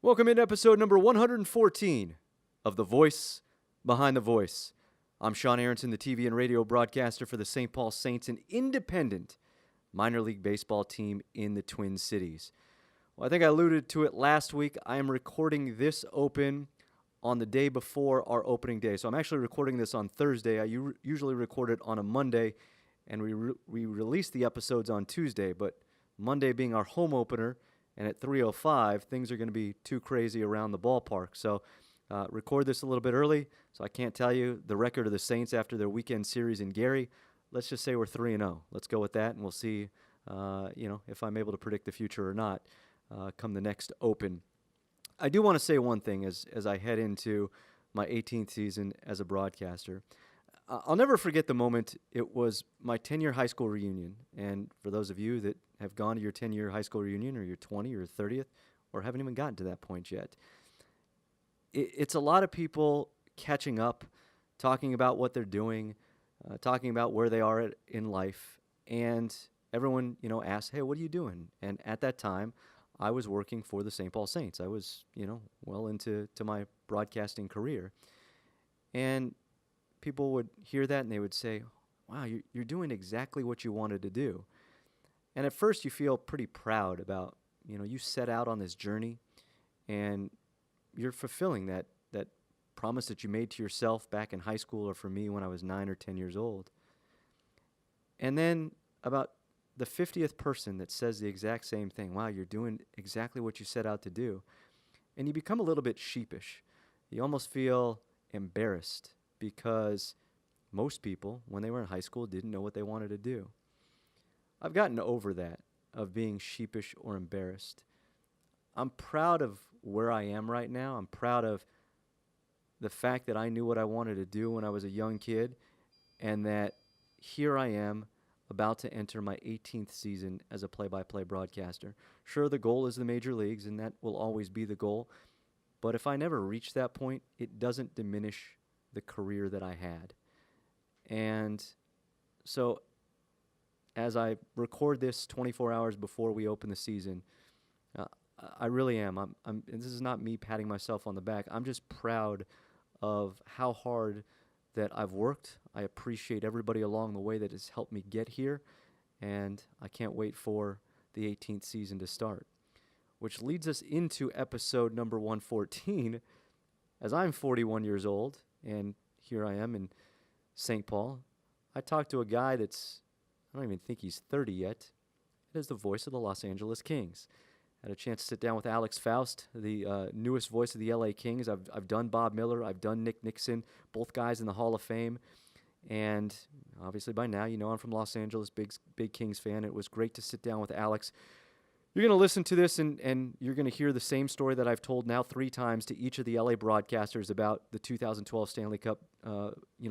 Welcome into episode number 114 of The Voice Behind the Voice. I'm Sean Aronson, the TV and radio broadcaster for the St. Paul Saints, an independent minor league baseball team in the Twin Cities. Well, I think I alluded to it last week. I am recording this open on the day before our opening day. So I'm actually recording this on Thursday. I usually record it on a Monday, and we release the episodes on Tuesday. But Monday being our home opener, and at 3:05, things are going to be too crazy around the ballpark. So record this a little bit early, so I can't tell you the record of the Saints after their weekend series in Gary. Let's just say we're 3-0. Let's go with that, and we'll see if I'm able to predict the future or not come the next open. I do want to say one thing as I head into my 18th season as a broadcaster. I'll never forget the moment. It was my 10-year high school reunion. And for those of you that have gone to your 10-year high school reunion or your 20th or 30th or haven't even gotten to that point yet, it's a lot of people catching up, talking about what they're doing, talking about where they are in life. And everyone, asks, hey, what are you doing? And at that time, I was working for the St. Paul Saints. I was, well into my broadcasting career. And people would hear that and they would say, wow, you're doing exactly what you wanted to do. And at first you feel pretty proud about, you set out on this journey and you're fulfilling that promise that you made to yourself back in high school, or for me when I was 9 or 10 years old. And then about the 50th person that says the exact same thing, wow, you're doing exactly what you set out to do. And you become a little bit sheepish. You almost feel embarrassed because most people, when they were in high school, didn't know what they wanted to do. I've gotten over that, of being sheepish or embarrassed. I'm proud of where I am right now. I'm proud of the fact that I knew what I wanted to do when I was a young kid, and that here I am about to enter my 18th season as a play-by-play broadcaster. Sure, the goal is the major leagues, and that will always be the goal. But if I never reach that point, it doesn't diminish the career that I had. And so as I record this 24 hours before we open the season, I really am. And this is not me patting myself on the back. I'm just proud of how hard that I've worked. I appreciate everybody along the way that has helped me get here, and I can't wait for the 18th season to start. Which leads us into episode number 114, as I'm 41 years old, and here I am in St. Paul. I talked to a guy I don't even think he's 30 yet. It is the voice of the Los Angeles Kings. Had a chance to sit down with Alex Faust, the newest voice of the LA Kings. I've done Bob Miller. I've done Nick Nixon, both guys in the Hall of Fame. And obviously by now, I'm from Los Angeles, big Kings fan. It was great to sit down with Alex. You're going to listen to this and you're going to hear the same story that I've told now 3 times to each of the LA broadcasters about the 2012 Stanley Cup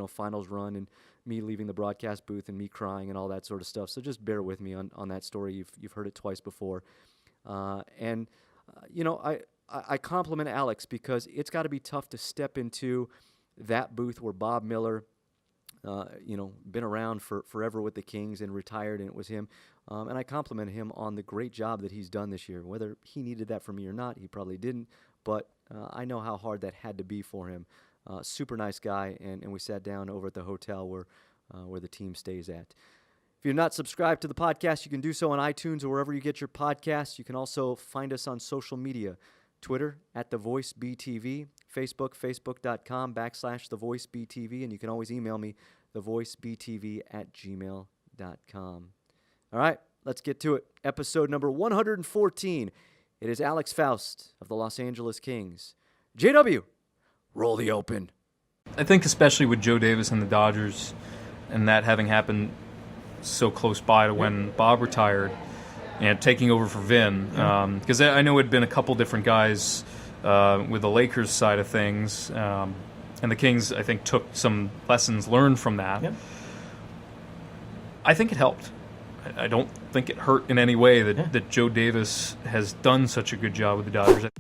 finals run, and me leaving the broadcast booth and me crying and all that sort of stuff. So just bear with me on that story. You've heard it twice before. I compliment Alex because it's got to be tough to step into that booth where Bob Miller, been around for forever with the Kings and retired, and it was him. And I compliment him on the great job that he's done this year. Whether he needed that from me or not, he probably didn't, but I know how hard that had to be for him. Super nice guy, and we sat down over at the hotel where the team stays at. If you're not subscribed to the podcast, you can do so on iTunes or wherever you get your podcasts. You can also find us on social media, Twitter @TheVoiceBTV, Facebook, facebook.com/TheVoiceBTV, and you can always email me, thevoicebtv@gmail.com. All right, let's get to it. Episode number 114. It is Alex Faust of the Los Angeles Kings. JW, roll the open. I think especially with Joe Davis and the Dodgers, and that having happened so close by to when Bob retired and taking over for Vin, because I know it had been a couple different guys with the Lakers side of things, and the Kings, I think, took some lessons learned from that. Yep. I think it helped. I don't think it hurt in any way that Joe Davis has done such a good job with the Dodgers.